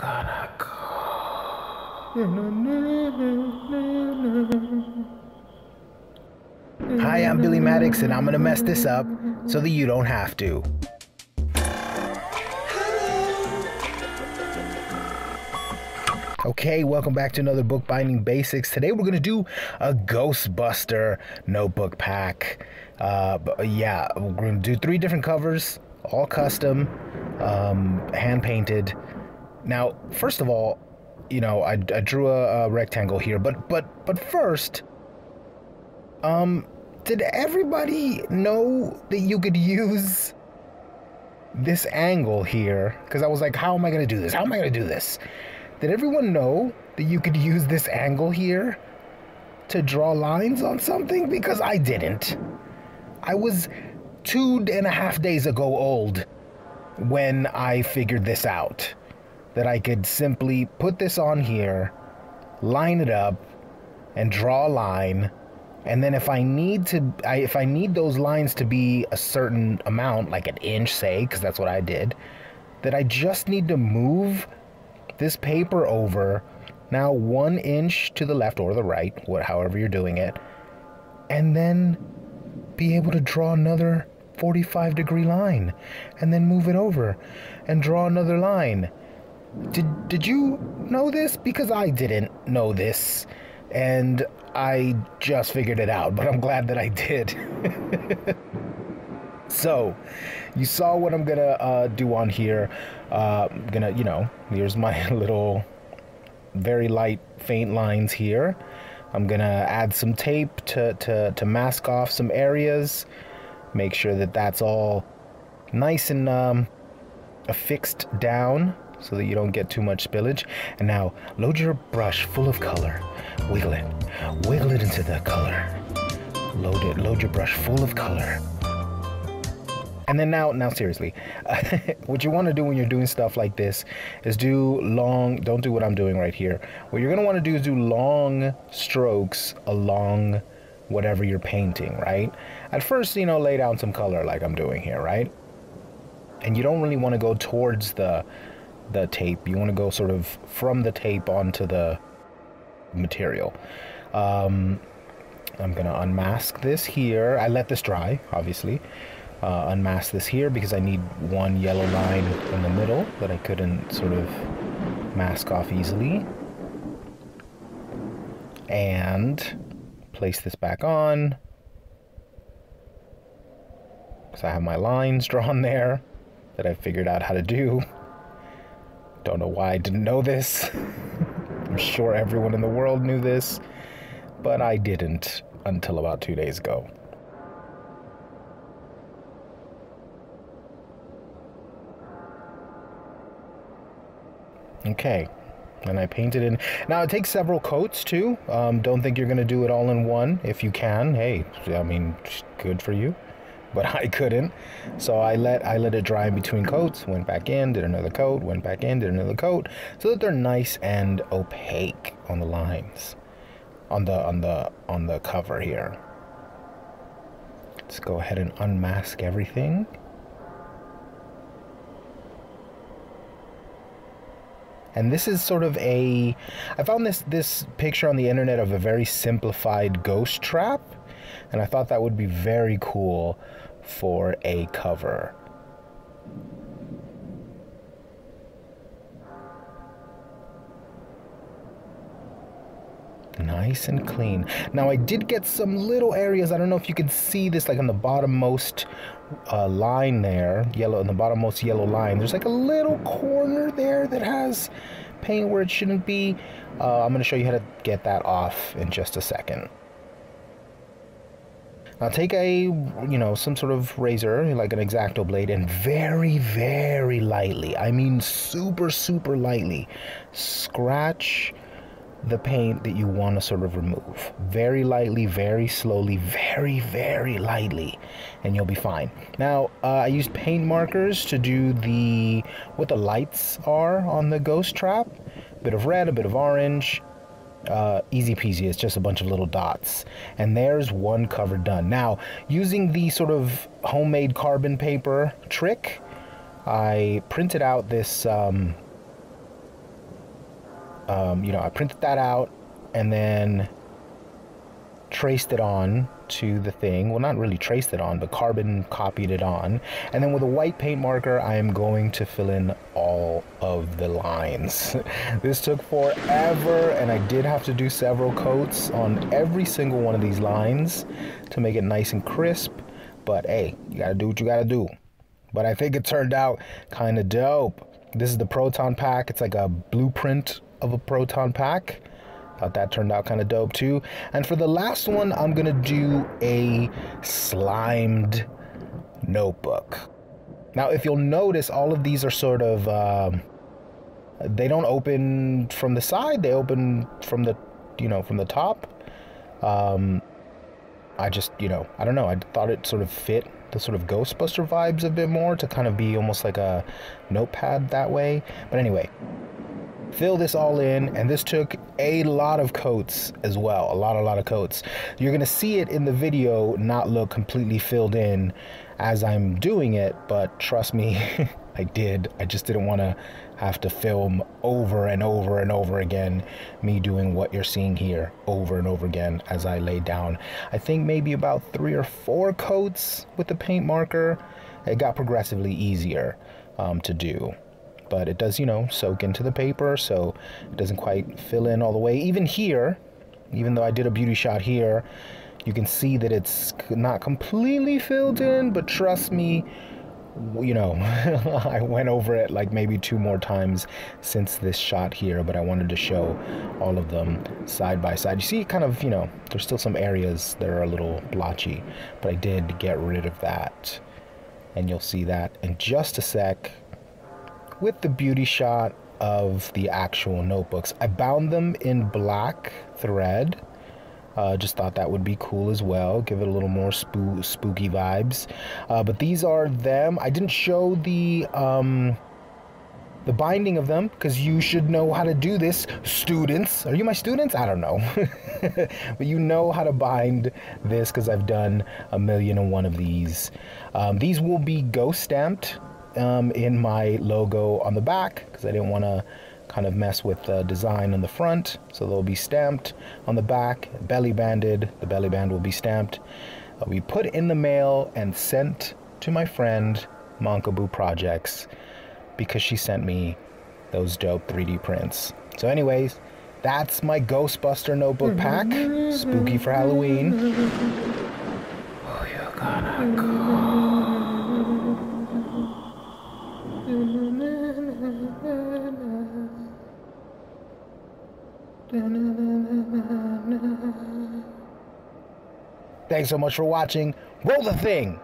gonna go. Hi, I'm Billi Maddox, and I'm gonna mess this up so that you don't have to. Okay, welcome back to another Bookbinding Basics. Today we're gonna do a Ghostbuster notebook pack. Yeah, we're gonna do 3 different covers, all custom, hand painted. Now, first of all, you know, I drew a rectangle here, but first, did everybody know that you could use this angle here? Because I was like, how am I gonna do this? How am I gonna do this? Did everyone know that you could use this angle here to draw lines on something? Because I didn't. I was 2.5 days ago old when I figured this out. That I could simply put this on here, line it up, and draw a line. And then if I need those lines to be a certain amount, like an inch, say, because that's what I did, that I just need to move this paper over now 1 inch to the left or the right, however you're doing it, and then be able to draw another 45-degree line, and then move it over and draw another line. Did you know this? Because I didn't know this, and I just figured it out, but I'm glad that I did. So, you saw what I'm gonna do on here. You know, here's my little very light faint lines here. I'm gonna add some tape to mask off some areas. Make sure that that's all nice and affixed down so that you don't get too much spillage. And now, load your brush full of color. Wiggle it into the color. Load your brush full of color. And then now seriously, what you want to do when you're doing stuff like this is don't do what I'm doing right here. What you're going to want to do is do long strokes along whatever you're painting, right? At first, you know, lay down some color like I'm doing here, right? And you don't really want to go towards the tape. You want to go sort of from the tape onto the material. I'm going to unmask this here. I let this dry, obviously. Unmask this here because I need one yellow line in the middle that I couldn't sort of mask off easily. And place this back on. So I have my lines drawn there that I figured out how to do. Don't know why I didn't know this. I'm sure everyone in the world knew this, but I didn't until about 2 days ago. Okay, and I painted in. Now it takes several coats too. Don't think you're gonna do it all in one. If you can, hey, I mean, good for you. But I couldn't, so I let it dry in between coats. Went back in, did another coat. Went back in, did another coat, so that they're nice and opaque on the lines, on the cover here. Let's go ahead and unmask everything. And this is sort of I found this picture on the internet of a very simplified ghost trap, and I thought that would be very cool for a cover. Nice and clean. Now I did get some little areas, I don't know if you can see this, like on the bottommost line there, on the bottommost yellow line, there's like a little corner there that has paint where it shouldn't be. I'm going to show you how to get that off in just a second. Now take some sort of razor, like an X-Acto blade, and very, very lightly, I mean super, super lightly, scratch the paint that you want to sort of remove. Very lightly, very slowly, very, very lightly, and you'll be fine. Now, I used paint markers to do what the lights are on the ghost trap. A bit of red, a bit of orange. Easy peasy, it's just a bunch of little dots. And there's one cover done. Now, using the sort of homemade carbon paper trick, I printed out this you know, I printed that out and then traced it on to the thing. Well, not really traced it on, but carbon copied it on. And then with a white paint marker, I am going to fill in all of the lines. This took forever, and I did have to do several coats on every single one of these lines to make it nice and crisp. But hey, you gotta do what you gotta do. But I think it turned out kind of dope. This is the Proton pack. It's like a blueprint of a Proton pack. Thought that turned out kind of dope too. And for the last one, I'm gonna do a slimed notebook. Now, if you'll notice, all of these are sort of, they don't open from the side, they open from the, you know, from the top. I just, you know, I don't know, I thought it sort of fit the sort of Ghostbuster vibes a bit more to kind of be almost like a notepad that way. But anyway, fill this all in, and this took a lot of coats as well, a lot of coats. You're gonna see it in the video not look completely filled in as I'm doing it, but trust me, I just didn't want to have to film over and over and over again me doing what you're seeing here over and over again as I lay down. I think maybe about 3 or 4 coats with the paint marker. It got progressively easier to do. But it does, you know, soak into the paper, so it doesn't quite fill in all the way. Even here, even though I did a beauty shot here, you can see that it's not completely filled in, but trust me, you know, I went over it like maybe 2 more times since this shot here, but I wanted to show all of them side by side. You see kind of, you know, there's still some areas that are a little blotchy, but I did get rid of that. And you'll see that in just a sec. With the beauty shot of the actual notebooks, I bound them in black thread. Just thought that would be cool as well, give it a little more spooky vibes. But these are them. I didn't show the binding of them because you should know how to do this, students. Are you my students? I don't know. But you know how to bind this because I've done 1,000,001 of these. These will be ghost stamped in my logo on the back because I didn't want to kind of mess with the design on the front, so they'll be stamped on the back, belly banded. The belly band will be stamped. They'll be put in the mail and sent to my friend Monkaboo Projects because she sent me those dope 3D prints. So anyways, that's my Ghostbuster notebook pack, spooky for Halloween. Oh, you're gonna go. Thanks so much for watching. Roll the thing!